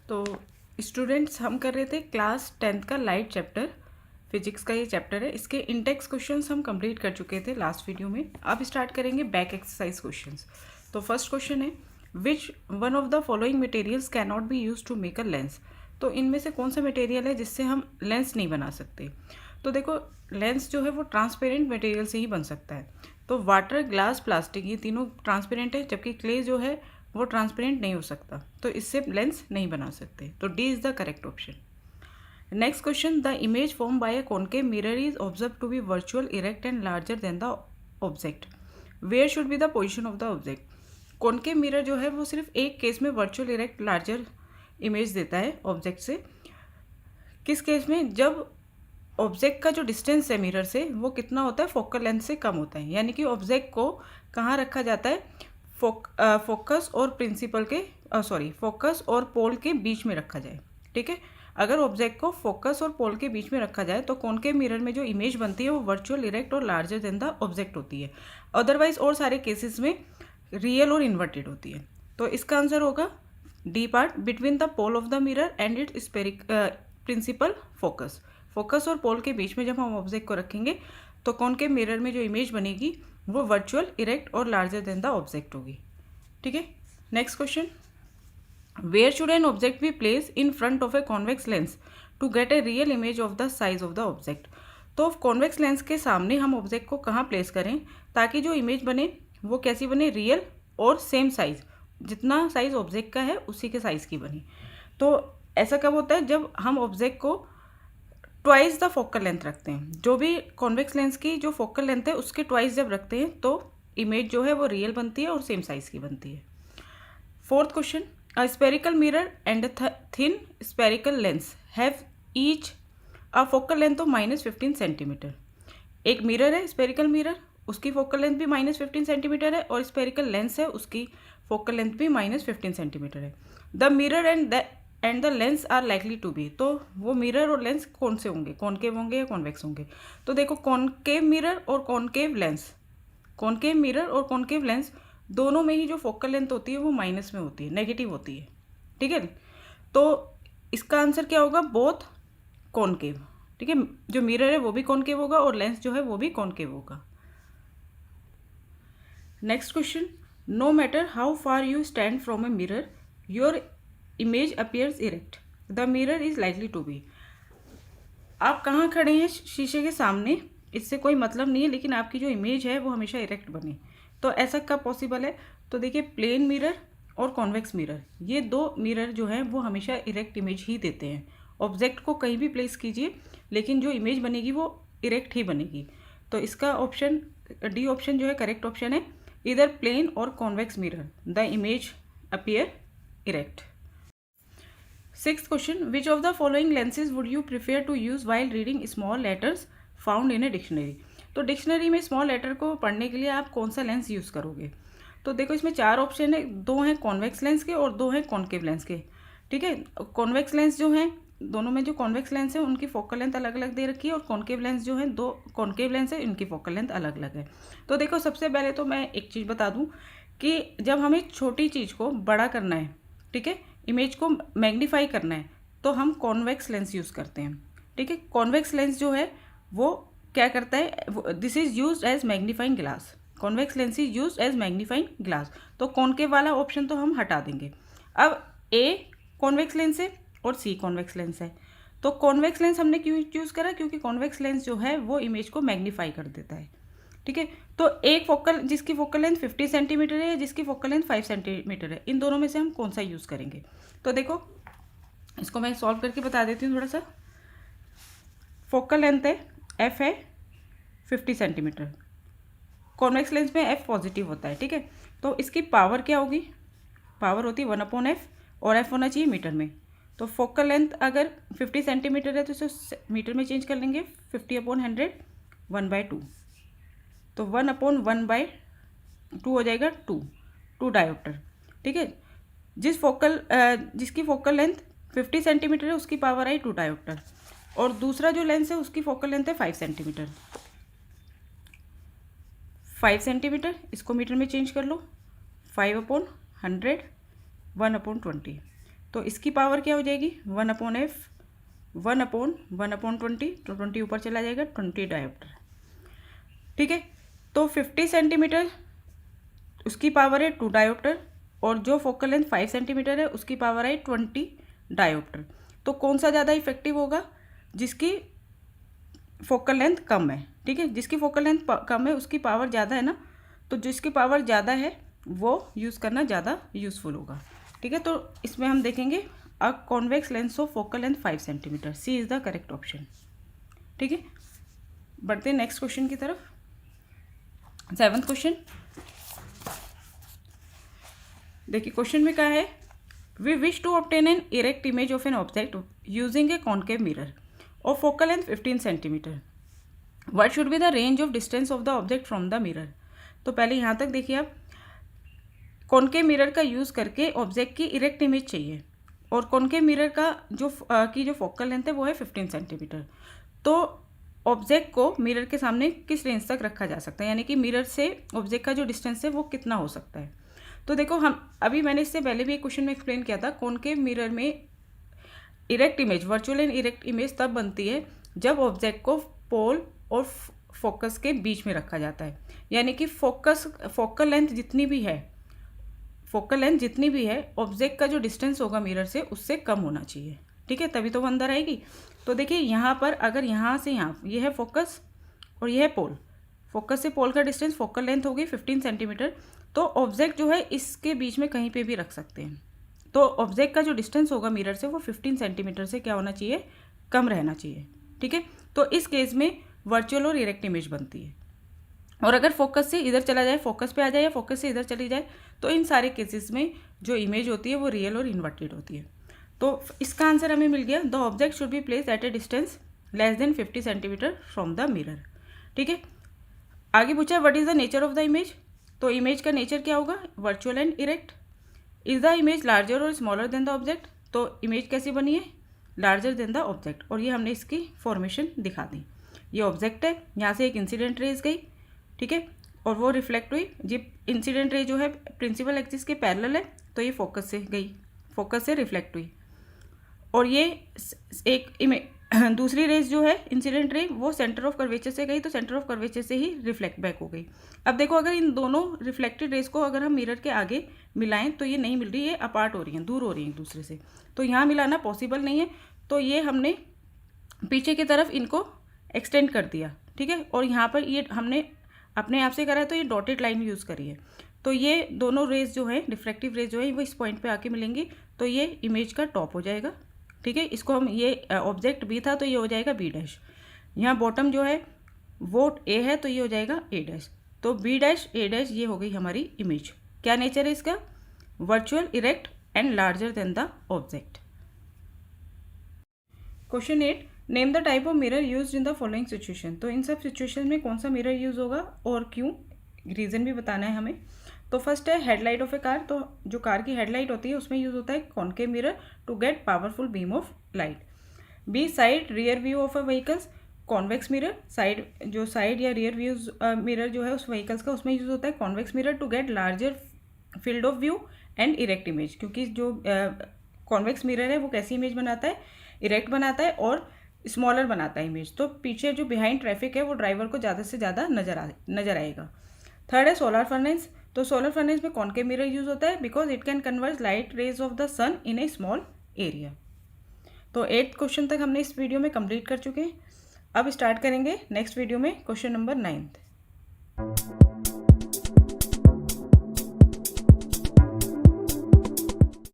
तो स्टूडेंट्स, हम कर रहे थे क्लास 10th का लाइट चैप्टर, फिजिक्स का ये चैप्टर है। इसके इंडेक्स क्वेश्चंस हम कंप्लीट कर चुके थे लास्ट वीडियो में। अब स्टार्ट करेंगे बैक एक्सरसाइज क्वेश्चंस। तो फर्स्ट क्वेश्चन है, which one of the following materials can not be use to make a lens. तो इनमें से कौन सा मटेरियल है जिससे हम लेंस नहीं बना सकते। तो देखो, लेंस जो है वो ट्रांसपेरेंट मटेरियल से ही बन सकता है। तो वाटर, ग्लास, प्लास्टिक, ये तीनों ट्रांसपेरेंट है, जबकि क्ले जो है वो ट्रांसपेरेंट नहीं हो सकता, तो इससे लेंस नहीं बना सकते। तो D is the correct option. Next question, the image form by a concave mirror is observe to be virtual, erect and larger than the object. Where should be the position of the object. Concave mirror जो है वो सिर्फ एक case में virtual, erect, larger image देता है object से। किस केस में? जब ऑब्जेक्ट का जो डिस्टेंस है मिरर से वो कितना होता है, फोकल लेंथ से कम होता है। यानी कि ऑब्जेक्ट को कहाँ रखा जाता है, फोकस और प्रिंसिपल के फोकस और पोल के बीच में रखा जाए। ठीक है, अगर ऑब्जेक्ट को फोकस और पोल के बीच में रखा जाए तो कॉनकेव मिरर में जो इमेज बनती है वो वर्चुअल, इरेक्ट और लार्जर देन द ऑब्जेक्ट होती है। अदरवाइज और सारे केसेस में रियल और इन्वर्टेड होती है। तो इसका आंसर होगा D part, between the pole of the mirror and its principal focus. Focus और पोल के बीच में जब हम ऑब्जेक्ट को रखेंगे तो कॉनकेव मिरर में जो इमेज बनेगी वो वर्चुअल, इरेक्ट और लार्जर देन द ऑब्जेक्ट होगी। ठीक है, next question, where should an object be place in front of a convex lens to get a real image of the size of the object. तो convex lens के सामने हम object को कहाँ place करें ताकि जो इमेज बने वो कैसी बने, रियल और सेम साइज, जितना साइज ऑब्जेक्ट का है उसी के साइज की बनी। तो ऐसा कब होता है, जब हम ऑब्जेक्ट को ट्वाइस द फोकल लेंथ रखते हैं। जो भी कॉन्वेक्स लेंस की जो फोकल लेंथ है उसके ट्वाइस जब रखते हैं तो इमेज जो है वो रियल बनती है और सेम साइज की बनती है। Fourth question, a spherical mirror and thin spherical lens have each a focal length of -15 centimetre. एक मिरर है स्पेरिकल मिरर, उसकी फोकल लेंथ भी -15 सेंटीमीटर है, और स्पेरिकल लेंस है उसकी फोकल लेंथ भी -15 सेंटीमीटर है। The mirror and the lens are likely to be. तो वो मिरर और लेंस कौन से होंगे, कॉनकेव होंगे या कॉन्वेक्स होंगे। तो देखो, कॉनकेव मिरर और कॉनकेव लेंस, कॉनकेव मिरर और कॉनकेव लेंस दोनों में ही जो फोकल लेंथ होती है वो माइनस में होती है, नेगेटिव होती है। ठीक है, तो इसका आंसर क्या होगा, बोथ कॉनकेव। ठीक है, जो मिरर है वो भी कॉनकेव होगा और लेंस जो है वो भी कॉनकेव होगा। Next question, no matter how far you stand from a mirror your image appears erect, the mirror is likely to be. आप कहाँ खड़े हैं शीशे के सामने, इससे कोई मतलब नहीं है, लेकिन आपकी जो इमेज है वो हमेशा इरेक्ट बने। तो ऐसा कब पॉसिबल है, तो देखिए, प्लेन मिरर और कॉन्वेक्स मिरर, ये दो मिरर जो हैं वो हमेशा इरेक्ट इमेज ही देते हैं। ऑब्जेक्ट को कहीं भी प्लेस कीजिए लेकिन जो इमेज बनेगी वो इरेक्ट ही बनेगी। तो इसका ऑप्शन डी ऑप्शन जो है करेक्ट ऑप्शन है, इधर प्लेन और convex mirror the image appear erect. Sixth question, which of the following lenses would you prefer to use while reading small letters found in a dictionary. तो dictionary में small letter को पढ़ने के लिए आप कौन सा लेंस यूज़ करोगे। तो देखो, इसमें चार ऑप्शन है, दो हैं कॉन्वेक्स लेंस के और दो हैं कॉनकेव लेंस के। ठीक है, कॉन्वेक्स लेंस जो हैं, दोनों में जो कॉन्वेक्स लेंस है उनकी फोकल लेंथ अलग अलग दे रखी है, और कॉनकेव लेंस जो है, दो कॉनकेव लेंस है, इनकी फोकल लेंथ अलग अलग है। तो देखो, सबसे पहले तो मैं एक चीज़ बता दूं कि जब हमें छोटी चीज़ को बड़ा करना है, ठीक है, इमेज को मैग्नीफाई करना है, तो हम कॉन्वेक्स लेंस यूज़ करते हैं। ठीक है, कॉन्वेक्स लेंस जो है वो क्या करता है, this is use as magnifying glass, convex lens is use as magnifying glass. तो कॉनकेव वाला ऑप्शन तो हम हटा देंगे। अब ए कॉन्वेक्स लेंस है और सी कॉन्वेक्स लेंस है। तो कॉन्वेक्स लेंस हमने क्यों चूज़ करा, क्योंकि कॉन्वेक्स लेंस जो है वो इमेज को मैग्नीफाई कर देता है। ठीक है, तो एक फोकल, जिसकी फोकल लेंथ 50 सेंटीमीटर है, जिसकी फोकल लेंथ 5 सेंटीमीटर है, इन दोनों में से हम कौन सा यूज़ करेंगे। तो देखो, इसको मैं सॉल्व करके बता देती हूँ थोड़ा सा। फोकल लेंथ है एफ है 50 सेंटीमीटर, कॉन्वेक्स लेंस में एफ पॉजिटिव होता है। ठीक है, तो इसकी पावर क्या होगी, पावर होती है 1/f, और एफ होना चाहिए मीटर में। तो फोकल लेंथ अगर 50 सेंटीमीटर है तो इसे मीटर में चेंज कर लेंगे, 50/100 1/2, तो 1/1/2 हो जाएगा 2 डायोप्टर। ठीक है, जिसकी फोकल लेंथ 50 सेंटीमीटर है उसकी पावर आई 2 डायोप्टर, और दूसरा जो लेंस है उसकी फोकल लेंथ है 5 सेंटीमीटर। 5 सेंटीमीटर, इसको मीटर में चेंज कर लो, 5/100 1/20, तो इसकी पावर क्या हो जाएगी 1/f 1/1/20, तो 20 ऊपर चला जाएगा, 20 डायोप्टर। ठीक है, तो 50 सेंटीमीटर उसकी पावर है 2 डायोप्टर, और जो फोकल लेंथ 5 सेंटीमीटर है उसकी पावर है 20 डायोप्टर। तो कौन सा ज़्यादा इफेक्टिव होगा? जिसकी फोकल लेंथ कम है। ठीक है, जिसकी फोकल लेंथ कम है उसकी पावर ज़्यादा है ना, तो जिसकी पावर ज़्यादा है वो यूज़ करना ज़्यादा यूज़फुल होगा। ठीक है, तो इसमें हम देखेंगे a convex lens of focal length 5 centimetre, C is the correct option. ठीक है, बढ़ते हैं नेक्स्ट क्वेश्चन की तरफ। 7th क्वेश्चन देखिए, क्वेश्चन में क्या है, we wish to obtain an erect image of an object using a concave mirror of focal length 15 centimetre, what should be the range of distance of the object from the mirror. तो पहले यहाँ तक देखिए, आप concave mirror का use करके object की erect image चाहिए, और कॉन्केव मिरर का जो फोकल लेंथ है वो है 15 सेंटीमीटर। तो ऑब्जेक्ट को मिरर के सामने किस रेंज तक रखा जा सकता है, यानी कि मिरर से ऑब्जेक्ट का जो डिस्टेंस है वो कितना हो सकता है। तो देखो, हम अभी मैंने इससे पहले भी एक क्वेश्चन में एक्सप्लेन किया था, कॉन्केव मिरर में erect image, virtual and erect image तब बनती है जब ऑब्जेक्ट को पोल और फोकस के बीच में रखा जाता है, यानी कि फोकल लेंथ जितनी भी है ऑब्जेक्ट का जो डिस्टेंस होगा मिरर से उससे कम होना चाहिए। ठीक है, तभी तो वो अंदर आएगी। तो देखिए, यहाँ पर अगर यहाँ से यहाँ ये है फोकस और ये है पोल, फोकस से पोल का डिस्टेंस फोकल लेंथ होगी 15 सेंटीमीटर, तो ऑब्जेक्ट जो है इसके बीच में कहीं पे भी रख सकते हैं। तो ऑब्जेक्ट का जो डिस्टेंस होगा मिरर से वो 15 सेंटीमीटर से क्या होना चाहिए, कम रहना चाहिए। ठीक है, तो इस केस में वर्चुअल और इरेक्ट इमेज बनती है। और अगर फोकस से इधर चला जाए, फोकस पे आ जाए, या फोकस से इधर चली जाए, तो इन सारे केसेस में जो इमेज होती है वो रियल और इन्वर्टेड होती है। तो इसका आंसर हमें मिल गया, the object should be place at A distance less than 50 centimetre from the mirror. ठीक है, आगे पूछा है what is the nature of the image. तो इमेज का नेचर क्या होगा, virtual and erect. Is the image larger और स्मॉलर देन द ऑब्जेक्ट। तो इमेज कैसी बनी है, लार्जर देन द ऑब्जेक्ट, और ये हमने इसकी फॉर्मेशन दिखा दी। ये ऑब्जेक्ट है, यहाँ से एक इंसिडेंट रेज गई, ठीक है, और वो रिफ्लेक्ट हुई। जी, इंसिडेंट रे जो है प्रिंसिपल एक्सिस के पैरेलल है, तो ये फोकस से गई, फोकस से रिफ्लेक्ट हुई, और ये एक दूसरी रेस जो है इंसिडेंट रे वो सेंटर ऑफ कर्वेचर से गई, तो सेंटर ऑफ कर्वेचर से ही रिफ्लेक्ट बैक हो गई। अब देखो, अगर इन दोनों रिफ्लेक्टेड रेस को अगर हम मिरर के आगे मिलाएं तो ये नहीं मिल रही, ये अपार्ट हो रही हैं, दूर हो रही हैं एक दूसरे से, तो यहाँ मिलाना पॉसिबल नहीं है। तो ये हमने पीछे की तरफ इनको एक्सटेंड कर दिया। ठीक है, और यहाँ पर ये हमने अपने आप से करा है, तो ये डॉटेड लाइन यूज़ करी है। तो ये दोनों रेस जो है, रिफ्रैक्टिव रेस जो है, वो इस पॉइंट पे आके मिलेंगी, तो ये इमेज का टॉप हो जाएगा। ठीक है, इसको हम, ये ऑब्जेक्ट बी था तो ये हो जाएगा बी डैश, यहाँ बॉटम जो है वो ए है तो ये हो जाएगा ए डैश, तो बी डैश ए डैश ये हो गई हमारी इमेज। क्या नेचर है इसका, virtual, erect and larger than the object. Question 8, name the type of mirror used in the following situation. तो इन सब सिचुएशन में कौन सा मिरर यूज होगा और क्यों, रीज़न भी बताना है हमें। तो फर्स्ट है हेडलाइट ऑफ ए कार। तो जो कार की हेडलाइट होती है उसमें यूज होता है concave mirror to get powerful beam of light. B, side rear view of a vehicles, convex mirror, side या रियर व्यूज मिरर जो है उस व्हीकल्स का, उसमें यूज होता है convex mirror to get larger field of view and erect image. क्योंकि जो कॉन्वेक्स मिरर है वो कैसी इमेज बनाता है, इरेक्ट बनाता है और स्मॉलर बनाता है इमेज, तो पीछे जो बिहाइंड ट्रैफिक है वो ड्राइवर को ज़्यादा से ज़्यादा नजर आएगा। थर्ड है सोलर फर्नेस। तो सोलर फर्नेस में कॉन्केव मिरर यूज होता है because it can convert light rays of the sun in a small area. तो 8th क्वेश्चन तक हमने इस वीडियो में कंप्लीट कर चुके हैं। अब स्टार्ट करेंगे नेक्स्ट वीडियो में क्वेश्चन नंबर 9।